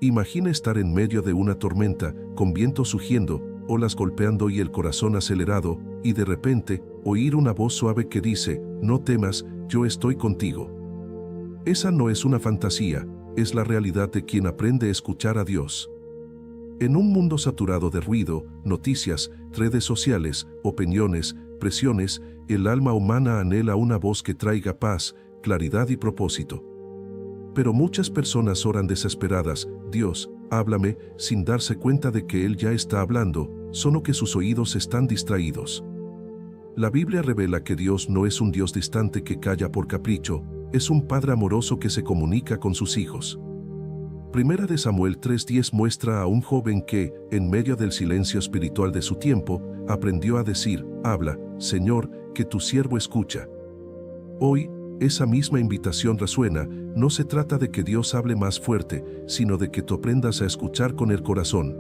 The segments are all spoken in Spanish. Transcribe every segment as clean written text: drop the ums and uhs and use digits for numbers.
Imagina estar en medio de una tormenta, con viento surgiendo, olas golpeando y el corazón acelerado, y de repente, oír una voz suave que dice, no temas, yo estoy contigo. Esa no es una fantasía, es la realidad de quien aprende a escuchar a Dios. En un mundo saturado de ruido, noticias, redes sociales, opiniones, presiones, el alma humana anhela una voz que traiga paz, claridad y propósito. Pero muchas personas oran desesperadas, Dios, háblame, sin darse cuenta de que Él ya está hablando, solo que sus oídos están distraídos. La Biblia revela que Dios no es un Dios distante que calla por capricho, es un Padre amoroso que se comunica con sus hijos. Primera de Samuel 3:10 muestra a un joven que, en medio del silencio espiritual de su tiempo, aprendió a decir, habla, Señor, que tu siervo escucha. Hoy, esa misma invitación resuena, no se trata de que Dios hable más fuerte, sino de que tú aprendas a escuchar con el corazón.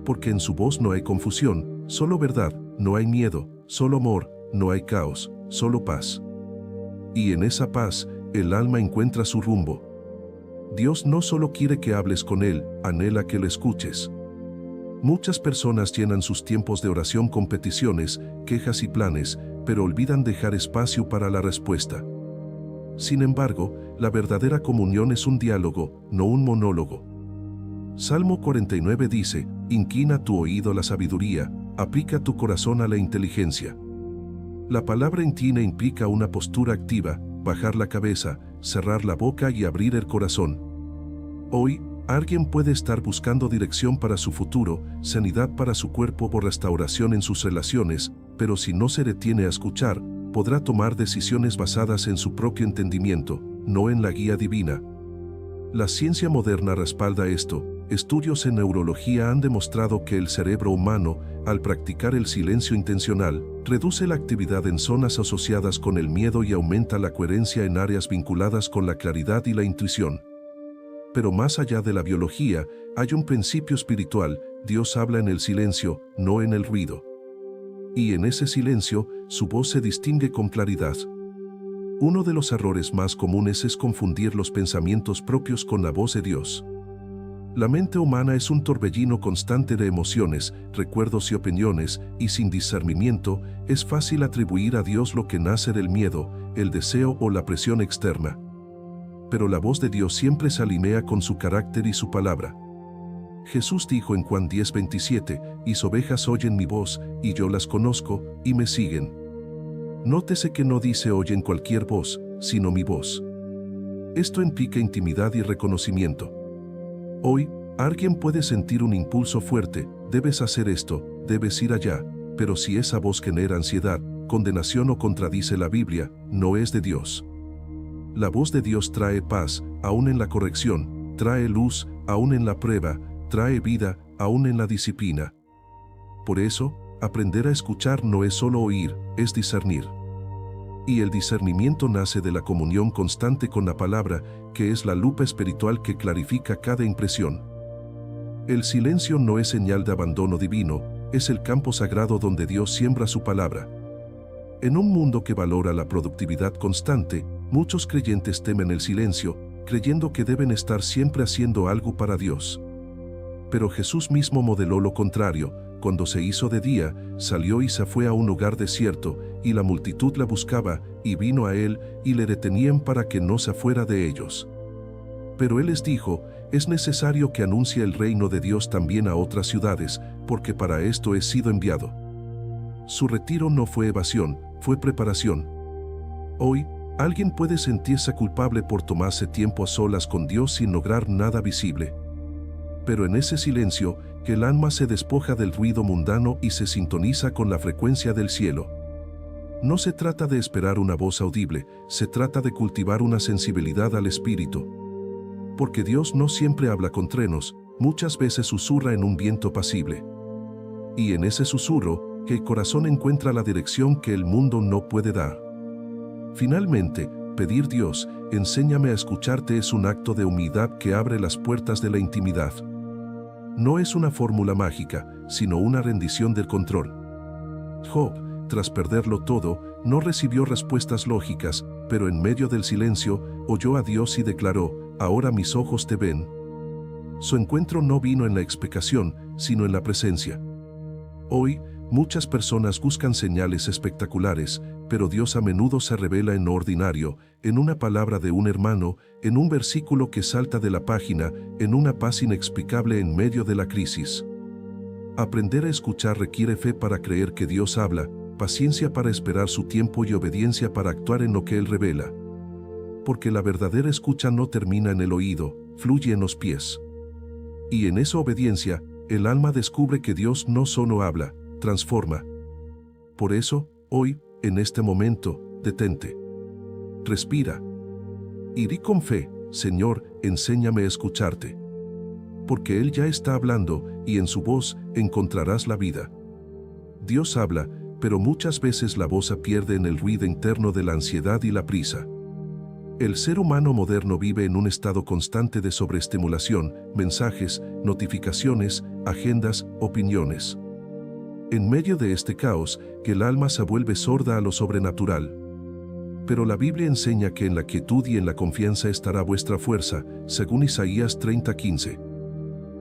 Porque en su voz no hay confusión, solo verdad, no hay miedo, solo amor, no hay caos, solo paz. Y en esa paz, el alma encuentra su rumbo. Dios no solo quiere que hables con Él, anhela que lo escuches. Muchas personas llenan sus tiempos de oración con peticiones, quejas y planes, pero olvidan dejar espacio para la respuesta. Sin embargo, la verdadera comunión es un diálogo, no un monólogo. Salmo 49 dice, inclina tu oído a la sabiduría, aplica tu corazón a la inteligencia. La palabra inclina implica una postura activa, bajar la cabeza, cerrar la boca y abrir el corazón. Hoy, alguien puede estar buscando dirección para su futuro, sanidad para su cuerpo o restauración en sus relaciones, pero si no se detiene a escuchar, podrá tomar decisiones basadas en su propio entendimiento, no en la guía divina. La ciencia moderna respalda esto. Estudios en neurología han demostrado que el cerebro humano, al practicar el silencio intencional, reduce la actividad en zonas asociadas con el miedo y aumenta la coherencia en áreas vinculadas con la claridad y la intuición. Pero más allá de la biología, hay un principio espiritual: Dios habla en el silencio, no en el ruido. Y en ese silencio, su voz se distingue con claridad. Uno de los errores más comunes es confundir los pensamientos propios con la voz de Dios. La mente humana es un torbellino constante de emociones, recuerdos y opiniones, y sin discernimiento, es fácil atribuir a Dios lo que nace del miedo, el deseo o la presión externa. Pero la voz de Dios siempre se alinea con su carácter y su palabra. Jesús dijo en Juan 10:27, mis ovejas oyen mi voz, y yo las conozco, y me siguen. Nótese que no dice oyen cualquier voz, sino mi voz. Esto implica intimidad y reconocimiento. Hoy, alguien puede sentir un impulso fuerte, debes hacer esto, debes ir allá, pero si esa voz genera ansiedad, condenación o contradice la Biblia, no es de Dios. La voz de Dios trae paz, aún en la corrección, trae luz, aún en la prueba, trae vida, aún en la disciplina. Por eso, aprender a escuchar no es solo oír, es discernir. Y el discernimiento nace de la comunión constante con la palabra, que es la lupa espiritual que clarifica cada impresión. El silencio no es señal de abandono divino, es el campo sagrado donde Dios siembra su palabra. En un mundo que valora la productividad constante, muchos creyentes temen el silencio, creyendo que deben estar siempre haciendo algo para Dios. Pero Jesús mismo modeló lo contrario. Cuando se hizo de día, salió y se fue a un lugar desierto, y la multitud la buscaba, y vino a él, y le detenían para que no se fuera de ellos. Pero él les dijo, es necesario que anuncie el reino de Dios también a otras ciudades, porque para esto he sido enviado. Su retiro no fue evasión, fue preparación. Hoy, alguien puede sentirse culpable por tomarse tiempo a solas con Dios sin lograr nada visible. Pero en ese silencio, que el alma se despoja del ruido mundano y se sintoniza con la frecuencia del cielo. No se trata de esperar una voz audible, se trata de cultivar una sensibilidad al espíritu. Porque Dios no siempre habla con truenos, muchas veces susurra en un viento pasible. Y en ese susurro, que el corazón encuentra la dirección que el mundo no puede dar. Finalmente, pedir Dios, enséñame a escucharte es un acto de humildad que abre las puertas de la intimidad. No es una fórmula mágica, sino una rendición del control. Job, tras perderlo todo, no recibió respuestas lógicas, pero en medio del silencio, oyó a Dios y declaró, ahora mis ojos te ven. Su encuentro no vino en la explicación, sino en la presencia. Hoy, muchas personas buscan señales espectaculares, pero Dios a menudo se revela en lo ordinario, en una palabra de un hermano, en un versículo que salta de la página, en una paz inexplicable en medio de la crisis. Aprender a escuchar requiere fe para creer que Dios habla, paciencia para esperar su tiempo y obediencia para actuar en lo que Él revela. Porque la verdadera escucha no termina en el oído, fluye en los pies. Y en esa obediencia, el alma descubre que Dios no solo habla, transforma. Por eso, hoy, en este momento, detente. Respira. Y di con fe, Señor, enséñame a escucharte. Porque Él ya está hablando, y en su voz encontrarás la vida. Dios habla, pero muchas veces la voz se pierde en el ruido interno de la ansiedad y la prisa. El ser humano moderno vive en un estado constante de sobreestimulación, mensajes, notificaciones, agendas, opiniones. En medio de este caos, que el alma se vuelve sorda a lo sobrenatural. Pero la Biblia enseña que en la quietud y en la confianza estará vuestra fuerza, según Isaías 30:15.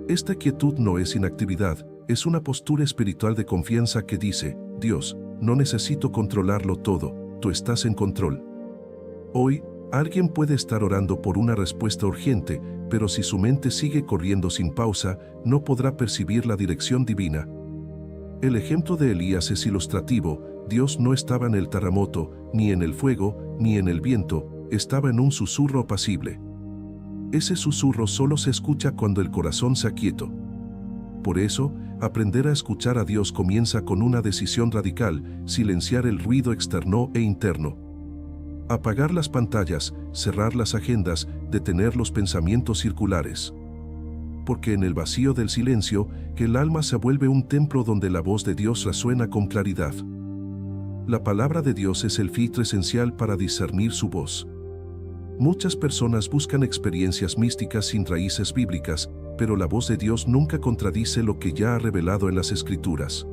Esta quietud no es inactividad, es una postura espiritual de confianza que dice, Dios, no necesito controlarlo todo, tú estás en control. Hoy, alguien puede estar orando por una respuesta urgente, pero si su mente sigue corriendo sin pausa, no podrá percibir la dirección divina. El ejemplo de Elías es ilustrativo. Dios no estaba en el terremoto, ni en el fuego, ni en el viento, estaba en un susurro apacible. Ese susurro solo se escucha cuando el corazón se aquieta. Por eso, aprender a escuchar a Dios comienza con una decisión radical: silenciar el ruido externo e interno. Apagar las pantallas, cerrar las agendas, detener los pensamientos circulares. Porque en el vacío del silencio, que el alma se vuelve un templo donde la voz de Dios resuena con claridad. La palabra de Dios es el filtro esencial para discernir su voz. Muchas personas buscan experiencias místicas sin raíces bíblicas, pero la voz de Dios nunca contradice lo que ya ha revelado en las Escrituras.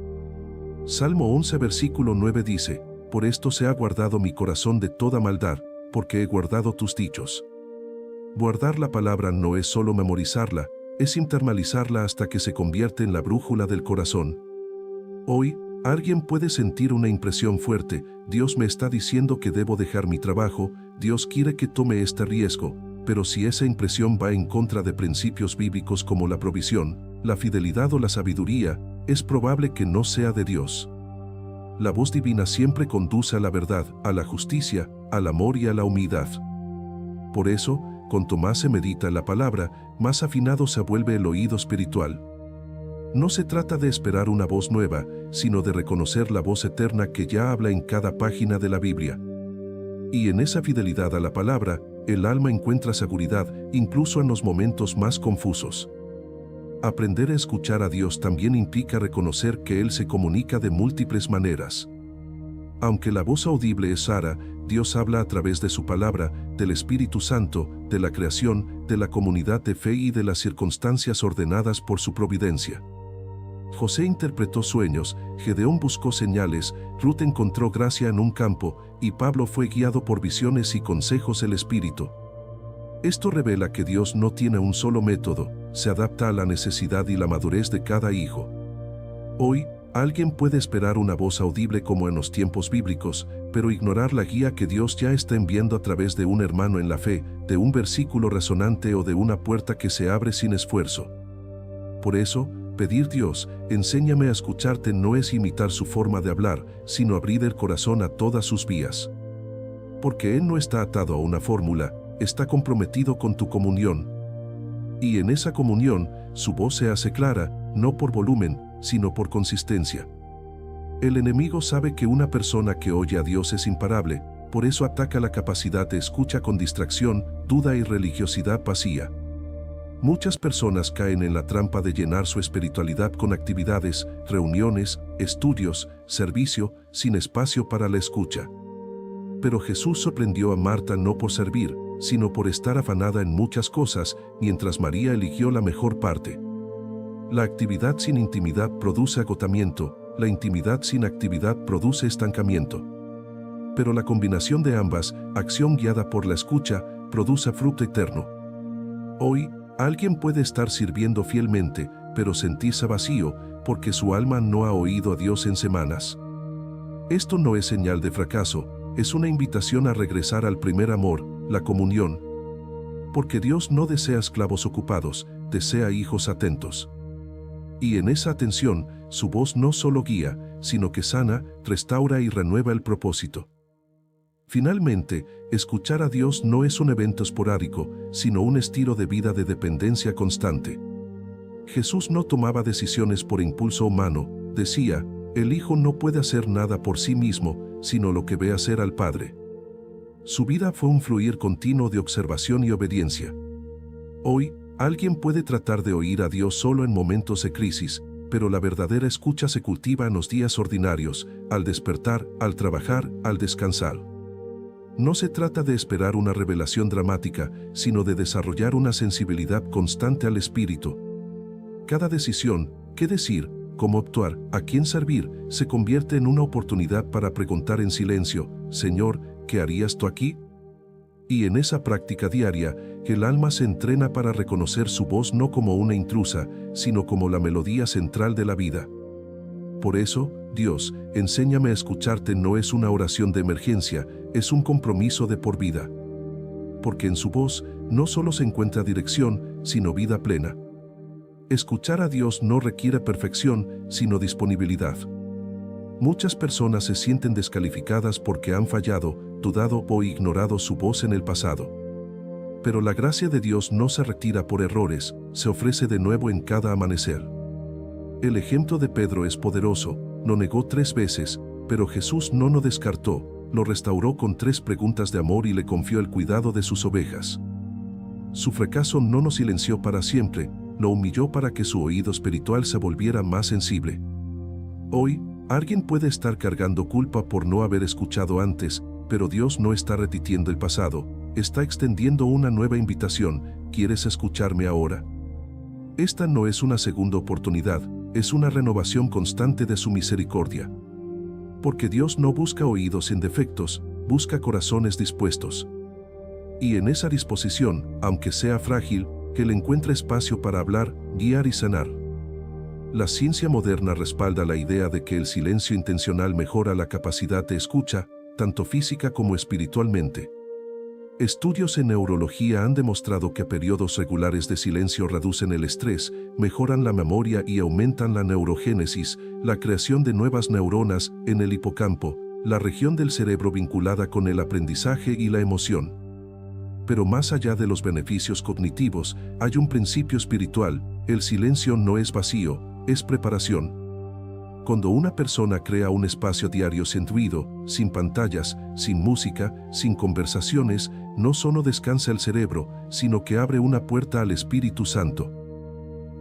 Salmo 11 versículo 9 dice, por esto se ha guardado mi corazón de toda maldad, porque he guardado tus dichos. Guardar la palabra no es solo memorizarla, es internalizarla hasta que se convierte en la brújula del corazón. Hoy, alguien puede sentir una impresión fuerte: Dios me está diciendo que debo dejar mi trabajo, Dios quiere que tome este riesgo, pero si esa impresión va en contra de principios bíblicos como la provisión, la fidelidad o la sabiduría, es probable que no sea de Dios. La voz divina siempre conduce a la verdad, a la justicia, al amor y a la humildad. Por eso, cuanto más se medita la palabra, más afinado se vuelve el oído espiritual. No se trata de esperar una voz nueva, sino de reconocer la voz eterna que ya habla en cada página de la Biblia. Y en esa fidelidad a la palabra, el alma encuentra seguridad, incluso en los momentos más confusos. Aprender a escuchar a Dios también implica reconocer que Él se comunica de múltiples maneras. Aunque la voz audible es rara, Dios habla a través de su palabra, del Espíritu Santo, de la creación, de la comunidad de fe y de las circunstancias ordenadas por su providencia. José interpretó sueños, Gedeón buscó señales, Ruth encontró gracia en un campo, y Pablo fue guiado por visiones y consejos del Espíritu. Esto revela que Dios no tiene un solo método, se adapta a la necesidad y la madurez de cada hijo. Hoy, alguien puede esperar una voz audible como en los tiempos bíblicos, pero ignorar la guía que Dios ya está enviando a través de un hermano en la fe, de un versículo resonante o de una puerta que se abre sin esfuerzo. Por eso, pedir: Dios, enséñame a escucharte, no es imitar su forma de hablar, sino abrir el corazón a todas sus vías. Porque Él no está atado a una fórmula, está comprometido con tu comunión. Y en esa comunión, su voz se hace clara, no por volumen, sino por consistencia. El enemigo sabe que una persona que oye a Dios es imparable, por eso ataca la capacidad de escucha con distracción, duda y religiosidad vacía. Muchas personas caen en la trampa de llenar su espiritualidad con actividades, reuniones, estudios, servicio, sin espacio para la escucha. Pero Jesús sorprendió a Marta no por servir, sino por estar afanada en muchas cosas, mientras María eligió la mejor parte. La actividad sin intimidad produce agotamiento, la intimidad sin actividad produce estancamiento. Pero la combinación de ambas, acción guiada por la escucha, produce fruto eterno. Hoy, Alguien puede estar sirviendo fielmente, pero sentirse vacío porque su alma no ha oído a Dios en semanas. Esto no es señal de fracaso, es una invitación a regresar al primer amor, la comunión. Porque Dios no desea esclavos ocupados, desea hijos atentos. Y en esa atención, su voz no solo guía, sino que sana, restaura y renueva el propósito. Finalmente, escuchar a Dios no es un evento esporádico, sino un estilo de vida de dependencia constante. Jesús no tomaba decisiones por impulso humano, decía, el Hijo no puede hacer nada por sí mismo, sino lo que ve hacer al Padre. Su vida fue un fluir continuo de observación y obediencia. Hoy, alguien puede tratar de oír a Dios solo en momentos de crisis, pero la verdadera escucha se cultiva en los días ordinarios, al despertar, al trabajar, al descansar. No se trata de esperar una revelación dramática, sino de desarrollar una sensibilidad constante al Espíritu. Cada decisión, qué decir, cómo actuar, a quién servir, se convierte en una oportunidad para preguntar en silencio, Señor, ¿qué harías tú aquí? Y en esa práctica diaria, el alma se entrena para reconocer su voz no como una intrusa, sino como la melodía central de la vida. Por eso, Dios, enséñame a escucharte no es una oración de emergencia, es un compromiso de por vida. Porque en su voz no solo se encuentra dirección, sino vida plena. Escuchar a Dios no requiere perfección, sino disponibilidad. Muchas personas se sienten descalificadas porque han fallado, dudado o ignorado su voz en el pasado. Pero la gracia de Dios no se retira por errores, se ofrece de nuevo en cada amanecer. El ejemplo de Pedro es poderoso, lo negó 3 veces, pero Jesús no lo descartó, lo restauró con 3 preguntas de amor y le confió el cuidado de sus ovejas. Su fracaso no lo silenció para siempre, lo humilló para que su oído espiritual se volviera más sensible. Hoy, alguien puede estar cargando culpa por no haber escuchado antes, pero Dios no está repitiendo el pasado, está extendiendo una nueva invitación. ¿Quieres escucharme ahora? Esta no es una segunda oportunidad, es una renovación constante de su misericordia. Porque Dios no busca oídos sin defectos, busca corazones dispuestos. Y en esa disposición, aunque sea frágil, que Él encuentre espacio para hablar, guiar y sanar. La ciencia moderna respalda la idea de que el silencio intencional mejora la capacidad de escucha, tanto física como espiritualmente. Estudios en neurología han demostrado que periodos regulares de silencio reducen el estrés, mejoran la memoria y aumentan la neurogénesis, la creación de nuevas neuronas en el hipocampo, la región del cerebro vinculada con el aprendizaje y la emoción. Pero más allá de los beneficios cognitivos, hay un principio espiritual: el silencio no es vacío, es preparación. Cuando una persona crea un espacio diario sin ruido, sin pantallas, sin música, sin conversaciones, no solo descansa el cerebro, sino que abre una puerta al Espíritu Santo.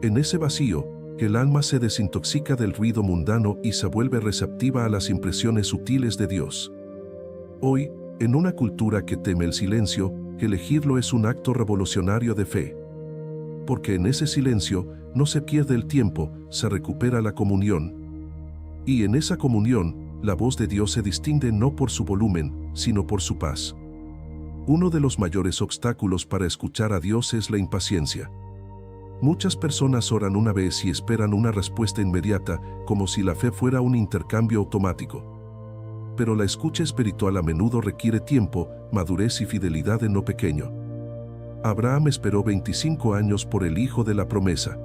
En ese vacío, el alma se desintoxica del ruido mundano y se vuelve receptiva a las impresiones sutiles de Dios. Hoy, en una cultura que teme el silencio, elegirlo es un acto revolucionario de fe. Porque en ese silencio no se pierde el tiempo, se recupera la comunión. Y en esa comunión, la voz de Dios se distingue no por su volumen, sino por su paz. Uno de los mayores obstáculos para escuchar a Dios es la impaciencia. Muchas personas oran una vez y esperan una respuesta inmediata, como si la fe fuera un intercambio automático. Pero la escucha espiritual a menudo requiere tiempo, madurez y fidelidad en lo pequeño. Abraham esperó 25 años por el hijo de la promesa.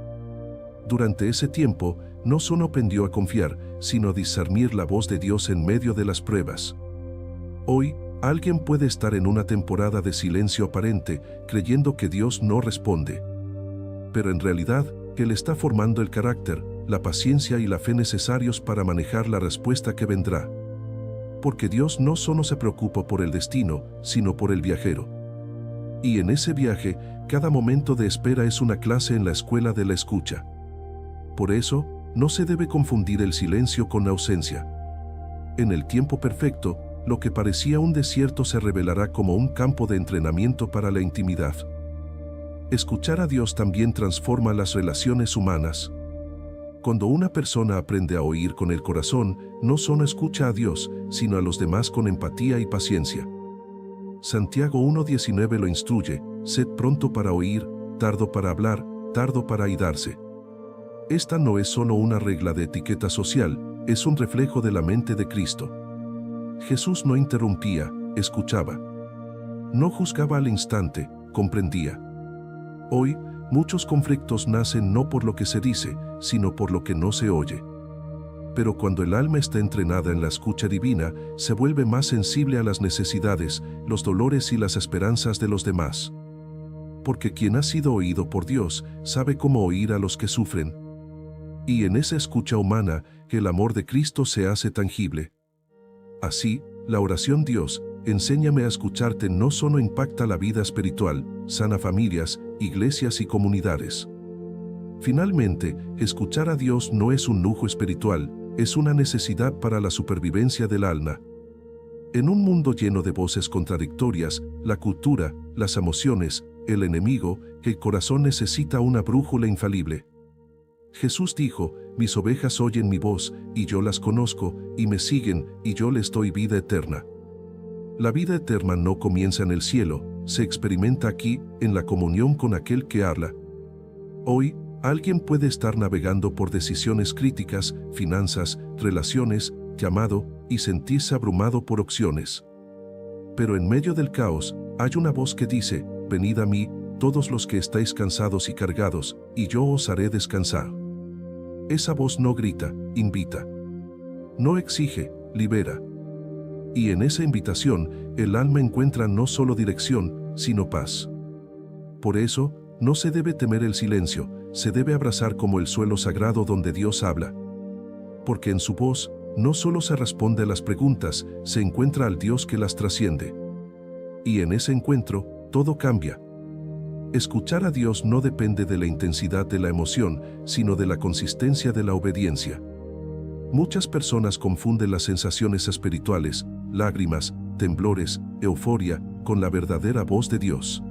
Durante ese tiempo, no solo aprendió a confiar, sino a discernir la voz de Dios en medio de las pruebas. Hoy, alguien puede estar en una temporada de silencio aparente, creyendo que Dios no responde. Pero en realidad, Él está formando el carácter, la paciencia y la fe necesarios para manejar la respuesta que vendrá. Porque Dios no solo se preocupa por el destino, sino por el viajero. Y en ese viaje, cada momento de espera es una clase en la escuela de la escucha. Por eso, no se debe confundir el silencio con la ausencia. En el tiempo perfecto, lo que parecía un desierto se revelará como un campo de entrenamiento para la intimidad. Escuchar a Dios también transforma las relaciones humanas. Cuando una persona aprende a oír con el corazón, no solo escucha a Dios, sino a los demás con empatía y paciencia. Santiago 1:19 lo instruye: sed pronto para oír, tardo para hablar, tardo para airarse. Esta no es solo una regla de etiqueta social, es un reflejo de la mente de Cristo. Jesús no interrumpía, escuchaba. No juzgaba al instante, comprendía. Hoy, muchos conflictos nacen no por lo que se dice, sino por lo que no se oye. Pero cuando el alma está entrenada en la escucha divina, se vuelve más sensible a las necesidades, los dolores y las esperanzas de los demás. Porque quien ha sido oído por Dios, sabe cómo oír a los que sufren. Y en esa escucha humana, el amor de Cristo se hace tangible. Así, la oración Dios, enséñame a escucharte no solo impacta la vida espiritual, sana familias, iglesias y comunidades. Finalmente, escuchar a Dios no es un lujo espiritual, es una necesidad para la supervivencia del alma. En un mundo lleno de voces contradictorias, la cultura, las emociones, el enemigo, el corazón necesita una brújula infalible. Jesús dijo, mis ovejas oyen mi voz, y yo las conozco, y me siguen, y yo les doy vida eterna. La vida eterna no comienza en el cielo, se experimenta aquí, en la comunión con aquel que habla. Hoy, alguien puede estar navegando por decisiones críticas, finanzas, relaciones, llamado, y sentirse abrumado por opciones. Pero en medio del caos, hay una voz que dice, venid a mí, todos los que estáis cansados y cargados, y yo os haré descansar. Esa voz no grita, invita. No exige, libera. Y en esa invitación, el alma encuentra no solo dirección, sino paz. Por eso, no se debe temer el silencio, se debe abrazar como el suelo sagrado donde Dios habla. Porque en su voz, no solo se responde a las preguntas, se encuentra al Dios que las trasciende. Y en ese encuentro, todo cambia. Escuchar a Dios no depende de la intensidad de la emoción, sino de la consistencia de la obediencia. Muchas personas confunden las sensaciones espirituales, lágrimas, temblores, euforia, con la verdadera voz de Dios.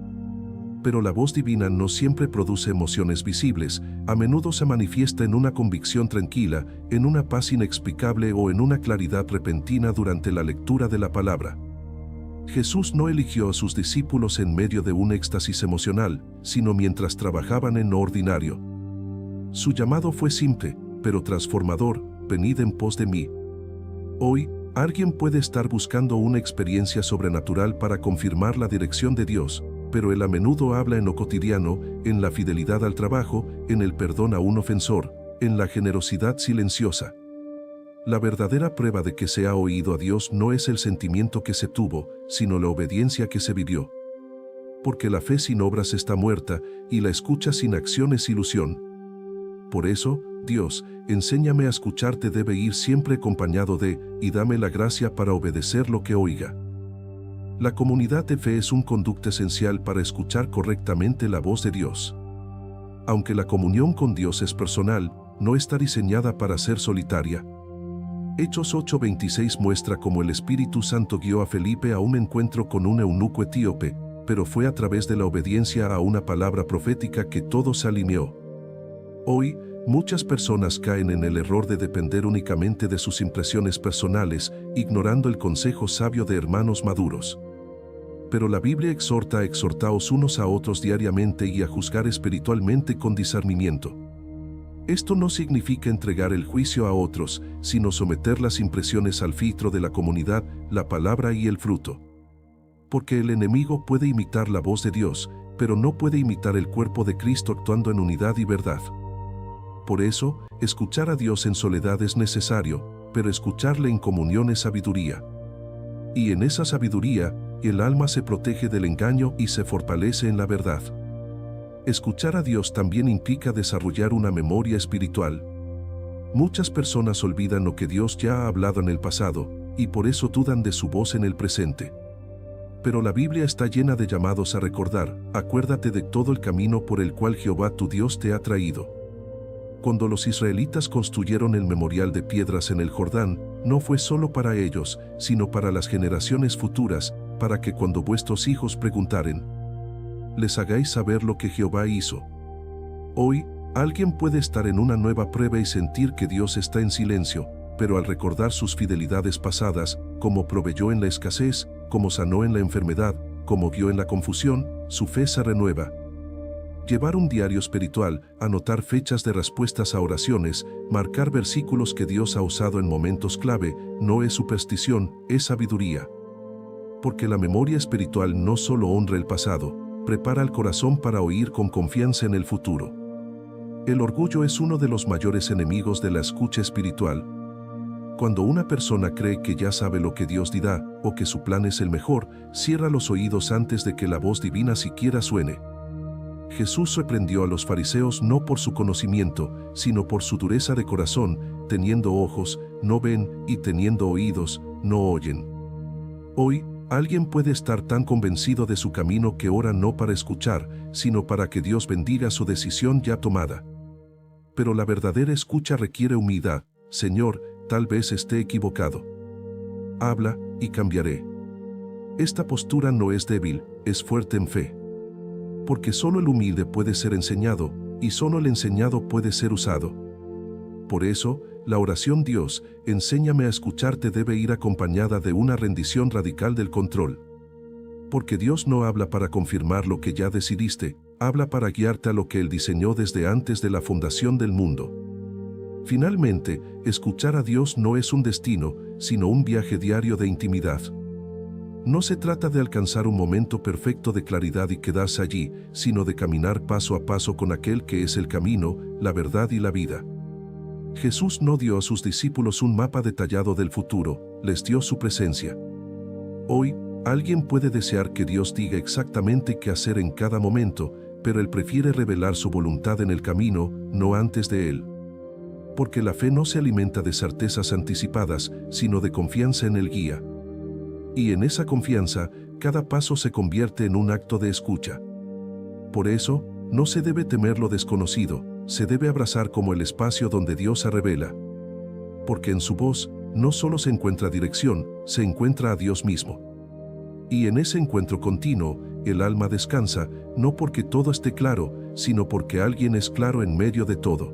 Pero la voz divina no siempre produce emociones visibles, a menudo se manifiesta en una convicción tranquila, en una paz inexplicable o en una claridad repentina durante la lectura de la palabra. Jesús no eligió a sus discípulos en medio de un éxtasis emocional, sino mientras trabajaban en lo ordinario. Su llamado fue simple, pero transformador, venid en pos de mí. Hoy, alguien puede estar buscando una experiencia sobrenatural para confirmar la dirección de Dios, pero él a menudo habla en lo cotidiano, en la fidelidad al trabajo, en el perdón a un ofensor, en la generosidad silenciosa. La verdadera prueba de que se ha oído a Dios no es el sentimiento que se tuvo, sino la obediencia que se vivió. Porque la fe sin obras está muerta, y la escucha sin acción es ilusión. Por eso, Dios, enséñame a escucharte debe ir siempre acompañado de, y dame la gracia para obedecer lo que oiga. La comunidad de fe es un conducto esencial para escuchar correctamente la voz de Dios. Aunque la comunión con Dios es personal, no está diseñada para ser solitaria. Hechos 8:26 muestra cómo el Espíritu Santo guió a Felipe a un encuentro con un eunuco etíope, pero fue a través de la obediencia a una palabra profética que todo se alineó. Hoy, muchas personas caen en el error de depender únicamente de sus impresiones personales, ignorando el consejo sabio de hermanos maduros. Pero la Biblia exhorta a exhortaos unos a otros diariamente y a juzgar espiritualmente con discernimiento. Esto no significa entregar el juicio a otros, sino someter las impresiones al filtro de la comunidad, la palabra y el fruto. Porque el enemigo puede imitar la voz de Dios, pero no puede imitar el cuerpo de Cristo actuando en unidad y verdad. Por eso, escuchar a Dios en soledad es necesario, pero escucharle en comunión es sabiduría. Y en esa sabiduría, el alma se protege del engaño y se fortalece en la verdad. Escuchar a Dios también implica desarrollar una memoria espiritual. Muchas personas olvidan lo que Dios ya ha hablado en el pasado, y por eso dudan de su voz en el presente. Pero la Biblia está llena de llamados a recordar, acuérdate de todo el camino por el cual Jehová tu Dios te ha traído. Cuando los israelitas construyeron el memorial de piedras en el Jordán, no fue solo para ellos, sino para las generaciones futuras, para que cuando vuestros hijos preguntaren, les hagáis saber lo que Jehová hizo. Hoy, alguien puede estar en una nueva prueba y sentir que Dios está en silencio, pero al recordar sus fidelidades pasadas, como proveyó en la escasez, como sanó en la enfermedad, como guió en la confusión, su fe se renueva. Llevar un diario espiritual, anotar fechas de respuestas a oraciones, marcar versículos que Dios ha usado en momentos clave, no es superstición, es sabiduría. Porque la memoria espiritual no solo honra el pasado, prepara el corazón para oír con confianza en el futuro. El orgullo es uno de los mayores enemigos de la escucha espiritual. Cuando una persona cree que ya sabe lo que Dios dirá, o que su plan es el mejor, cierra los oídos antes de que la voz divina siquiera suene. Jesús reprendió a los fariseos no por su conocimiento, sino por su dureza de corazón, teniendo ojos, no ven, y teniendo oídos, no oyen. Hoy, alguien puede estar tan convencido de su camino que ora no para escuchar, sino para que Dios bendiga su decisión ya tomada. Pero la verdadera escucha requiere humildad. Señor, tal vez esté equivocado. Habla, y cambiaré. Esta postura no es débil, es fuerte en fe. Porque solo el humilde puede ser enseñado, y solo el enseñado puede ser usado. Por eso, la oración Dios, enséñame a escucharte debe ir acompañada de una rendición radical del control. Porque Dios no habla para confirmar lo que ya decidiste, habla para guiarte a lo que Él diseñó desde antes de la fundación del mundo. Finalmente, escuchar a Dios no es un destino, sino un viaje diario de intimidad. No se trata de alcanzar un momento perfecto de claridad y quedarse allí, sino de caminar paso a paso con aquel que es el camino, la verdad y la vida. Jesús no dio a sus discípulos un mapa detallado del futuro, les dio su presencia. Hoy, alguien puede desear que Dios diga exactamente qué hacer en cada momento, pero Él prefiere revelar su voluntad en el camino, no antes de él. Porque la fe no se alimenta de certezas anticipadas, sino de confianza en el guía. Y en esa confianza, cada paso se convierte en un acto de escucha. Por eso, no se debe temer lo desconocido, se debe abrazar como el espacio donde Dios se revela. Porque en su voz, no solo se encuentra dirección, se encuentra a Dios mismo. Y en ese encuentro continuo, el alma descansa, no porque todo esté claro, sino porque alguien es claro en medio de todo.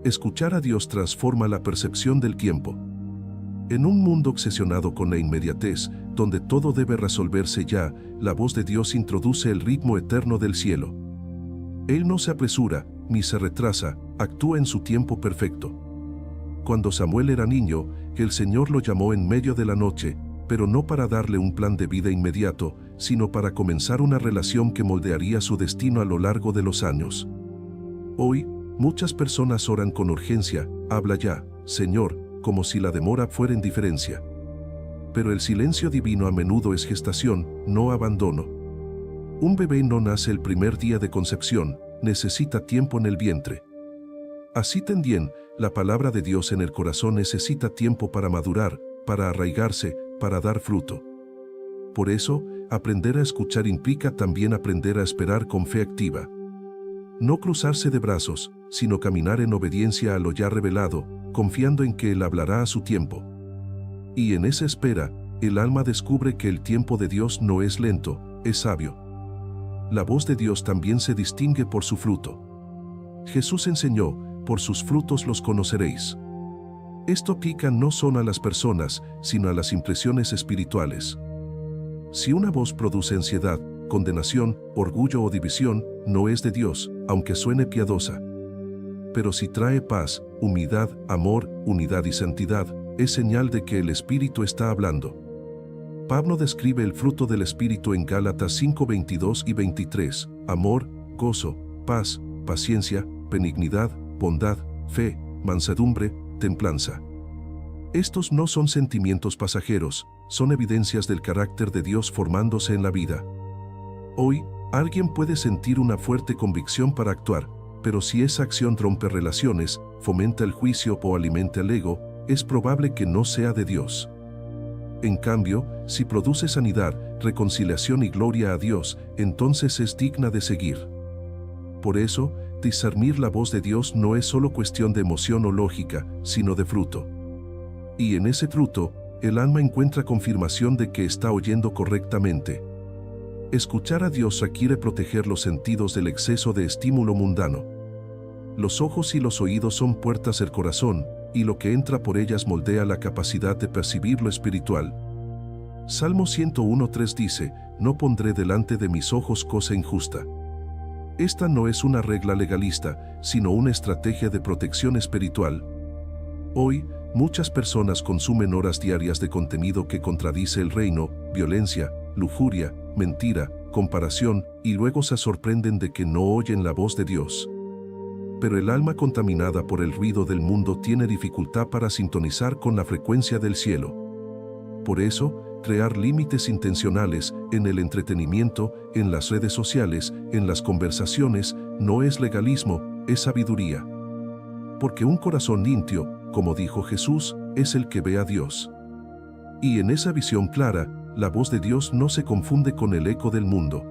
Escuchar a Dios transforma la percepción del tiempo. En un mundo obsesionado con la inmediatez, donde todo debe resolverse ya, la voz de Dios introduce el ritmo eterno del cielo. Él no se apresura, ni se retrasa, actúa en su tiempo perfecto. Cuando Samuel era niño, el Señor lo llamó en medio de la noche, pero no para darle un plan de vida inmediato, sino para comenzar una relación que moldearía su destino a lo largo de los años. Hoy, muchas personas oran con urgencia, habla ya, Señor, como si la demora fuera indiferencia. Pero el silencio divino a menudo es gestación, no abandono. Un bebé no nace el primer día de concepción, necesita tiempo en el vientre. Así también, la palabra de Dios en el corazón necesita tiempo para madurar, para arraigarse, para dar fruto. Por eso, aprender a escuchar implica también aprender a esperar con fe activa. No cruzarse de brazos, sino caminar en obediencia a lo ya revelado, confiando en que Él hablará a su tiempo. Y en esa espera, el alma descubre que el tiempo de Dios no es lento, es sabio. La voz de Dios también se distingue por su fruto. Jesús enseñó, por sus frutos los conoceréis. Esto aplica no solo a las personas, sino a las impresiones espirituales. Si una voz produce ansiedad, condenación, orgullo o división, no es de Dios, aunque suene piadosa. Pero si trae paz, humildad, amor, unidad y santidad, es señal de que el Espíritu está hablando. Pablo describe el fruto del Espíritu en Gálatas 5:22 y 23, amor, gozo, paz, paciencia, benignidad, bondad, fe, mansedumbre, templanza. Estos no son sentimientos pasajeros, son evidencias del carácter de Dios formándose en la vida. Hoy, alguien puede sentir una fuerte convicción para actuar, pero si esa acción rompe relaciones, fomenta el juicio o alimenta el ego, es probable que no sea de Dios. En cambio, si produce sanidad, reconciliación y gloria a Dios, entonces es digna de seguir. Por eso, discernir la voz de Dios no es solo cuestión de emoción o lógica, sino de fruto. Y en ese fruto, el alma encuentra confirmación de que está oyendo correctamente. Escuchar a Dios requiere proteger los sentidos del exceso de estímulo mundano. Los ojos y los oídos son puertas del corazón, y lo que entra por ellas moldea la capacidad de percibir lo espiritual. Salmo 101:3 dice, no pondré delante de mis ojos cosa injusta. Esta no es una regla legalista, sino una estrategia de protección espiritual. Hoy, muchas personas consumen horas diarias de contenido que contradice el reino, violencia, lujuria, mentira, comparación, y luego se sorprenden de que no oyen la voz de Dios. Pero el alma contaminada por el ruido del mundo tiene dificultad para sintonizar con la frecuencia del cielo. Por eso, crear límites intencionales en el entretenimiento, en las redes sociales, en las conversaciones, no es legalismo, es sabiduría. Porque un corazón limpio, como dijo Jesús, es el que ve a Dios. Y en esa visión clara, la voz de Dios no se confunde con el eco del mundo.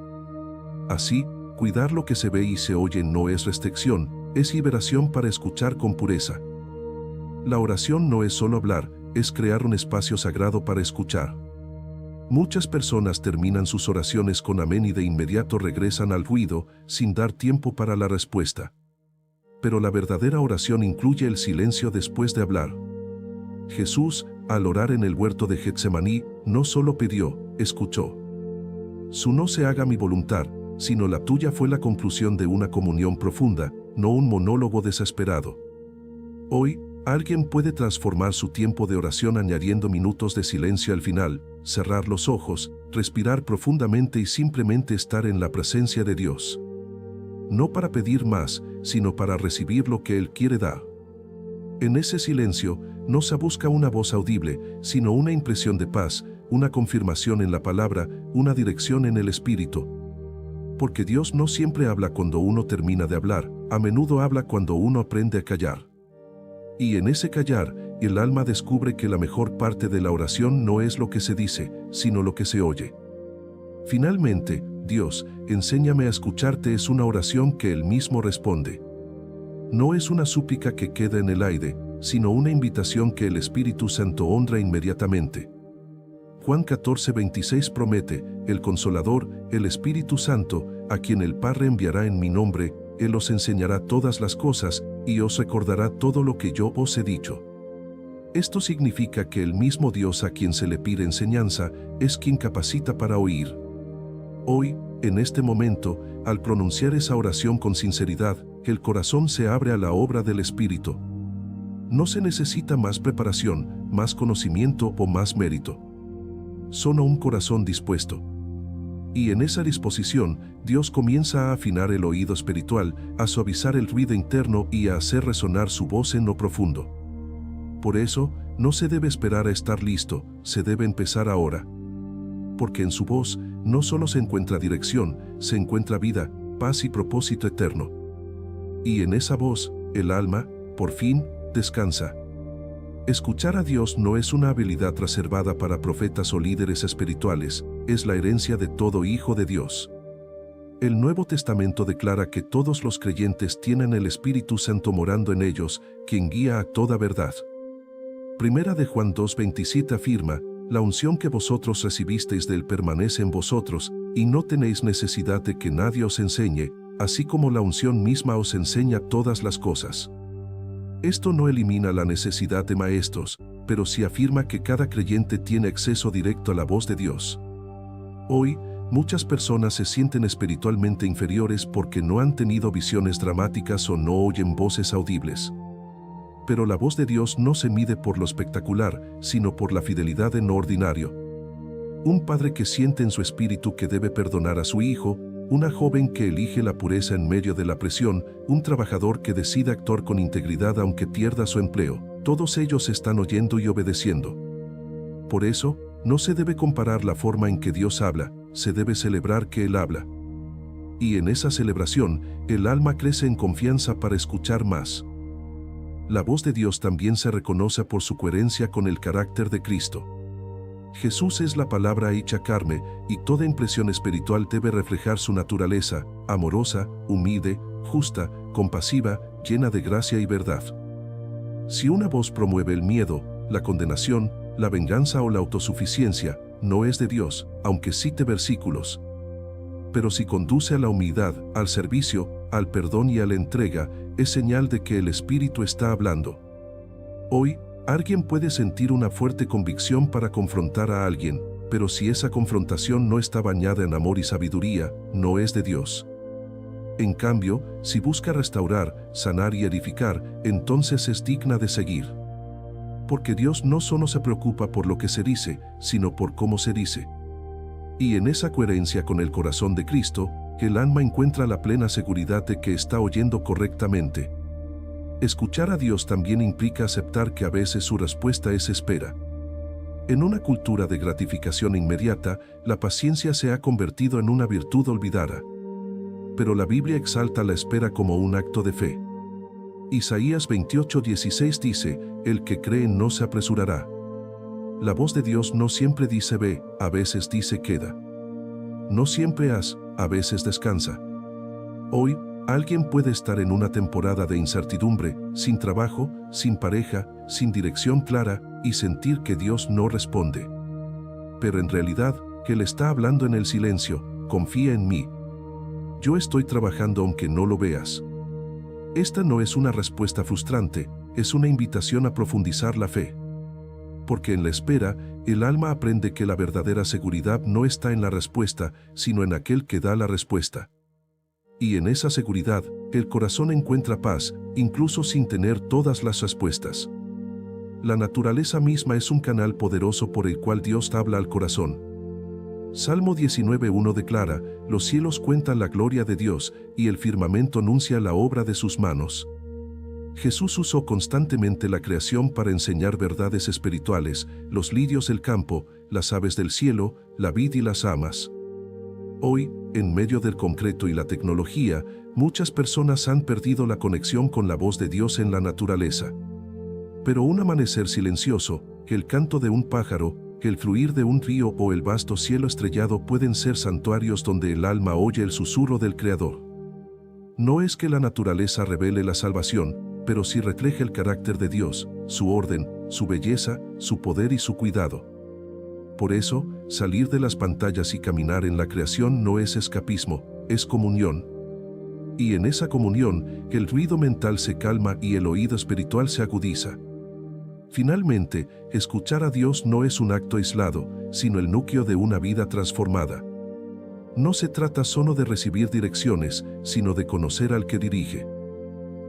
Así, cuidar lo que se ve y se oye no es restricción, es liberación para escuchar con pureza. La oración no es solo hablar, es crear un espacio sagrado para escuchar. Muchas personas terminan sus oraciones con amén y de inmediato regresan al ruido, sin dar tiempo para la respuesta. Pero la verdadera oración incluye el silencio después de hablar. Jesús, al orar en el huerto de Getsemaní, no solo pidió, escuchó. Su no se haga mi voluntad, sino la tuya fue la conclusión de una comunión profunda, no un monólogo desesperado. Hoy, alguien puede transformar su tiempo de oración añadiendo minutos de silencio al final, cerrar los ojos, respirar profundamente y simplemente estar en la presencia de Dios. No para pedir más, sino para recibir lo que Él quiere dar. En ese silencio, no se busca una voz audible, sino una impresión de paz, una confirmación en la palabra, una dirección en el espíritu. Porque Dios no siempre habla cuando uno termina de hablar, a menudo habla cuando uno aprende a callar. Y en ese callar, el alma descubre que la mejor parte de la oración no es lo que se dice, sino lo que se oye. Finalmente, Dios, enséñame a escucharte es una oración que Él mismo responde. No es una súplica que queda en el aire, sino una invitación que el Espíritu Santo honra inmediatamente. Juan 14:26 promete, el Consolador, el Espíritu Santo, a quien el Padre enviará en mi nombre, Él os enseñará todas las cosas, y os recordará todo lo que yo os he dicho. Esto significa que el mismo Dios a quien se le pide enseñanza, es quien capacita para oír. Hoy, en este momento, al pronunciar esa oración con sinceridad, el corazón se abre a la obra del Espíritu. No se necesita más preparación, más conocimiento o más mérito. Solo un corazón dispuesto. Y en esa disposición, Dios comienza a afinar el oído espiritual, a suavizar el ruido interno y a hacer resonar su voz en lo profundo. Por eso, no se debe esperar a estar listo, se debe empezar ahora. Porque en su voz, no solo se encuentra dirección, se encuentra vida, paz y propósito eterno. Y en esa voz, el alma, por fin, descansa. Escuchar a Dios no es una habilidad reservada para profetas o líderes espirituales, es la herencia de todo hijo de Dios. El Nuevo Testamento declara que todos los creyentes tienen el Espíritu Santo morando en ellos, quien guía a toda verdad. Primera de Juan 2:27 afirma, la unción que vosotros recibisteis de Él permanece en vosotros, y no tenéis necesidad de que nadie os enseñe, así como la unción misma os enseña todas las cosas. Esto no elimina la necesidad de maestros, pero sí afirma que cada creyente tiene acceso directo a la voz de Dios. Hoy, muchas personas se sienten espiritualmente inferiores porque no han tenido visiones dramáticas o no oyen voces audibles. Pero la voz de Dios no se mide por lo espectacular, sino por la fidelidad en lo ordinario. Un padre que siente en su espíritu que debe perdonar a su hijo, una joven que elige la pureza en medio de la presión, un trabajador que decide actuar con integridad aunque pierda su empleo, todos ellos están oyendo y obedeciendo. Por eso, no se debe comparar la forma en que Dios habla, se debe celebrar que Él habla. Y en esa celebración, el alma crece en confianza para escuchar más. La voz de Dios también se reconoce por su coherencia con el carácter de Cristo. Jesús es la palabra hecha carne, y toda impresión espiritual debe reflejar su naturaleza, amorosa, humilde, justa, compasiva, llena de gracia y verdad. Si una voz promueve el miedo, la condenación, la venganza o la autosuficiencia, no es de Dios, aunque cite versículos. Pero si conduce a la humildad, al servicio, al perdón y a la entrega, es señal de que el Espíritu está hablando. Hoy, alguien puede sentir una fuerte convicción para confrontar a alguien, pero si esa confrontación no está bañada en amor y sabiduría, no es de Dios. En cambio, si busca restaurar, sanar y edificar, entonces es digna de seguir. Porque Dios no solo se preocupa por lo que se dice, sino por cómo se dice. Y en esa coherencia con el corazón de Cristo, el alma encuentra la plena seguridad de que está oyendo correctamente. Escuchar a Dios también implica aceptar que a veces su respuesta es espera. En una cultura de gratificación inmediata, la paciencia se ha convertido en una virtud olvidada. Pero la Biblia exalta la espera como un acto de fe. Isaías 28:16 dice, el que cree no se apresurará. La voz de Dios no siempre dice ve, a veces dice queda. No siempre haz, a veces descansa. Hoy, alguien puede estar en una temporada de incertidumbre, sin trabajo, sin pareja, sin dirección clara, y sentir que Dios no responde. Pero en realidad, que le está hablando en el silencio, confía en mí. Yo estoy trabajando aunque no lo veas. Esta no es una respuesta frustrante, es una invitación a profundizar la fe. Porque en la espera, el alma aprende que la verdadera seguridad no está en la respuesta, sino en aquel que da la respuesta. Y en esa seguridad, el corazón encuentra paz, incluso sin tener todas las respuestas. La naturaleza misma es un canal poderoso por el cual Dios habla al corazón. Salmo 19:1 declara, los cielos cuentan la gloria de Dios, y el firmamento anuncia la obra de sus manos. Jesús usó constantemente la creación para enseñar verdades espirituales, los lirios del campo, las aves del cielo, la vid y las amas. Hoy, en medio del concreto y la tecnología, muchas personas han perdido la conexión con la voz de Dios en la naturaleza. Pero un amanecer silencioso, el canto de un pájaro, el fluir de un río o el vasto cielo estrellado pueden ser santuarios donde el alma oye el susurro del Creador. No es que la naturaleza revele la salvación, pero sí refleja el carácter de Dios, su orden, su belleza, su poder y su cuidado. Por eso, salir de las pantallas y caminar en la creación no es escapismo, es comunión. Y en esa comunión, el ruido mental se calma y el oído espiritual se agudiza. Finalmente, escuchar a Dios no es un acto aislado, sino el núcleo de una vida transformada. No se trata solo de recibir direcciones, sino de conocer al que dirige.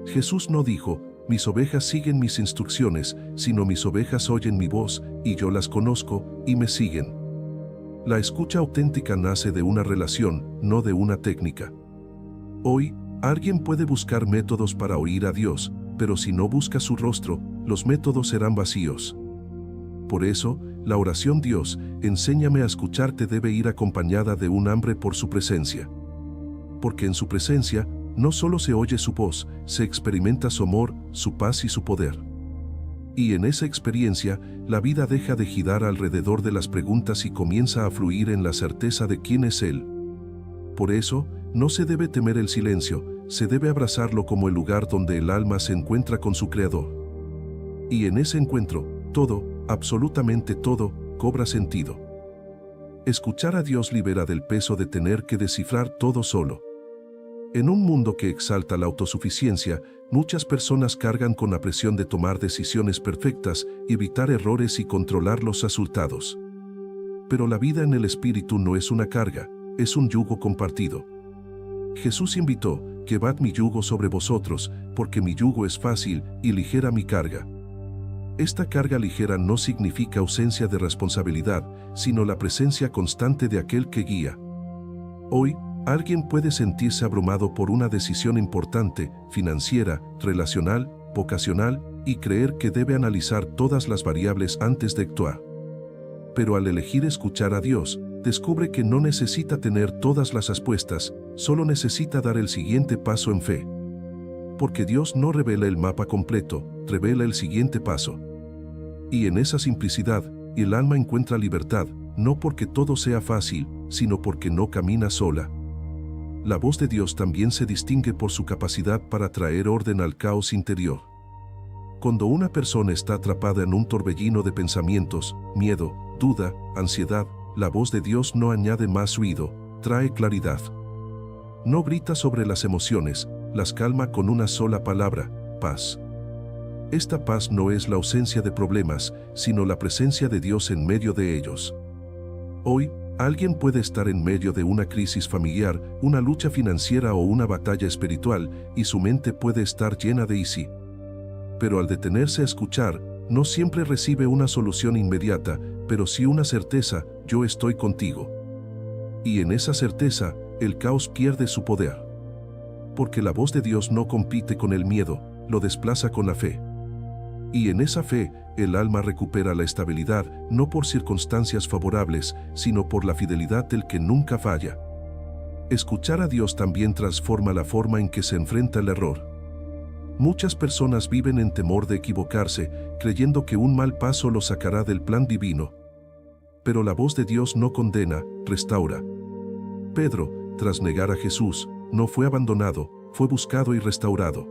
Jesús no dijo, mis ovejas siguen mis instrucciones, sino mis ovejas oyen mi voz, y yo las conozco, y me siguen. La escucha auténtica nace de una relación, no de una técnica. Hoy, alguien puede buscar métodos para oír a Dios, pero si no busca su rostro, los métodos serán vacíos. Por eso, la oración Dios, enséñame a escucharte debe ir acompañada de un hambre por su presencia. Porque en su presencia, no solo se oye su voz, se experimenta su amor, su paz y su poder. Y en esa experiencia, la vida deja de girar alrededor de las preguntas y comienza a fluir en la certeza de quién es Él. Por eso, no se debe temer el silencio, se debe abrazarlo como el lugar donde el alma se encuentra con su Creador. Y en ese encuentro, todo, absolutamente todo, cobra sentido. Escuchar a Dios libera del peso de tener que descifrar todo solo. En un mundo que exalta la autosuficiencia, muchas personas cargan con la presión de tomar decisiones perfectas, evitar errores y controlar los resultados. Pero la vida en el Espíritu no es una carga, es un yugo compartido. Jesús invitó, llevad mi yugo sobre vosotros, porque mi yugo es fácil y ligera mi carga. Esta carga ligera no significa ausencia de responsabilidad, sino la presencia constante de aquel que guía. Hoy, alguien puede sentirse abrumado por una decisión importante, financiera, relacional, vocacional, y creer que debe analizar todas las variables antes de actuar. Pero al elegir escuchar a Dios, descubre que no necesita tener todas las respuestas, solo necesita dar el siguiente paso en fe. Porque Dios no revela el mapa completo, revela el siguiente paso. Y en esa simplicidad, el alma encuentra libertad, no porque todo sea fácil, sino porque no camina sola. La voz de Dios también se distingue por su capacidad para traer orden al caos interior. Cuando una persona está atrapada en un torbellino de pensamientos, miedo, duda, ansiedad, la voz de Dios no añade más ruido, trae claridad. No grita sobre las emociones, las calma con una sola palabra, paz. Esta paz no es la ausencia de problemas, sino la presencia de Dios en medio de ellos. Hoy, Alguien puede estar en medio de una crisis familiar, una lucha financiera o una batalla espiritual, y su mente puede estar llena de "y si". Pero al detenerse a escuchar, no siempre recibe una solución inmediata, pero sí una certeza: yo estoy contigo. Y en esa certeza, el caos pierde su poder. Porque la voz de Dios no compite con el miedo, lo desplaza con la fe. Y en esa fe, el alma recupera la estabilidad, no por circunstancias favorables, sino por la fidelidad del que nunca falla. Escuchar a Dios también transforma la forma en que se enfrenta el error. Muchas personas viven en temor de equivocarse, creyendo que un mal paso los sacará del plan divino. Pero la voz de Dios no condena, restaura. Pedro, tras negar a Jesús, no fue abandonado, fue buscado y restaurado.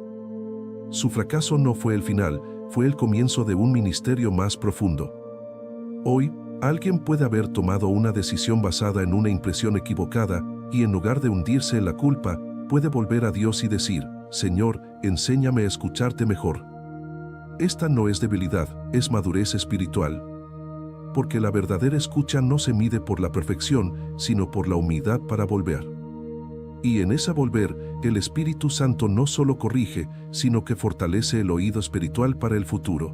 Su fracaso no fue el final, fue el comienzo de un ministerio más profundo. Hoy, alguien puede haber tomado una decisión basada en una impresión equivocada, y en lugar de hundirse en la culpa, puede volver a Dios y decir: Señor, enséñame a escucharte mejor. Esta no es debilidad, es madurez espiritual. Porque la verdadera escucha no se mide por la perfección, sino por la humildad para volver. Y en esa volver, el Espíritu Santo no solo corrige, sino que fortalece el oído espiritual para el futuro.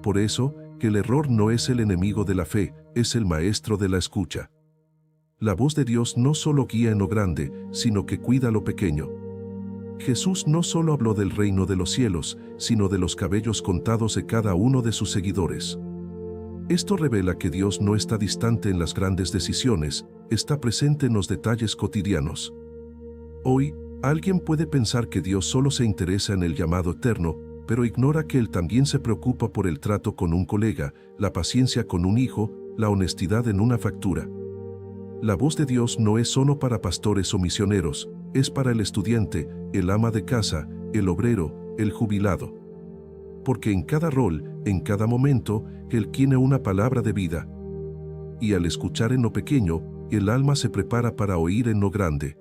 Por eso, que el error no es el enemigo de la fe, es el maestro de la escucha. La voz de Dios no solo guía en lo grande, sino que cuida lo pequeño. Jesús no solo habló del reino de los cielos, sino de los cabellos contados de cada uno de sus seguidores. Esto revela que Dios no está distante en las grandes decisiones, está presente en los detalles cotidianos. Hoy, alguien puede pensar que Dios solo se interesa en el llamado eterno, pero ignora que Él también se preocupa por el trato con un colega, la paciencia con un hijo, la honestidad en una factura. La voz de Dios no es solo para pastores o misioneros, es para el estudiante, el ama de casa, el obrero, el jubilado. Porque en cada rol, en cada momento, Él tiene una palabra de vida. Y al escuchar en lo pequeño, el alma se prepara para oír en lo grande.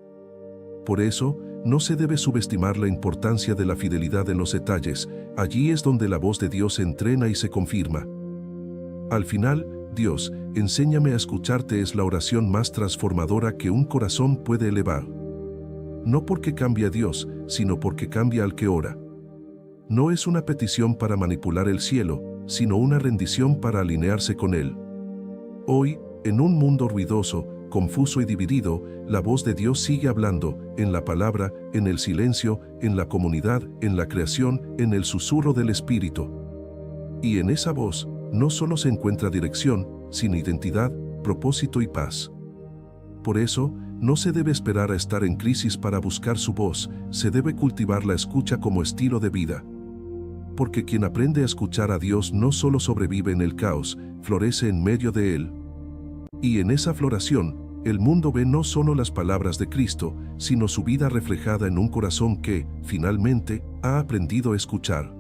Por eso, no se debe subestimar la importancia de la fidelidad en los detalles, allí es donde la voz de Dios se entrena y se confirma. Al final, Dios, enséñame a escucharte es la oración más transformadora que un corazón puede elevar. No porque cambie a Dios, sino porque cambia al que ora. No es una petición para manipular el cielo, sino una rendición para alinearse con Él. Hoy, en un mundo ruidoso, confuso y dividido, la voz de Dios sigue hablando, en la palabra, en el silencio, en la comunidad, en la creación, en el susurro del Espíritu. Y en esa voz, no solo se encuentra dirección, sino identidad, propósito y paz. Por eso, no se debe esperar a estar en crisis para buscar su voz, se debe cultivar la escucha como estilo de vida. Porque quien aprende a escuchar a Dios no solo sobrevive en el caos, florece en medio de él. Y en esa floración, el mundo ve no solo las palabras de Cristo, sino su vida reflejada en un corazón que, finalmente, ha aprendido a escuchar.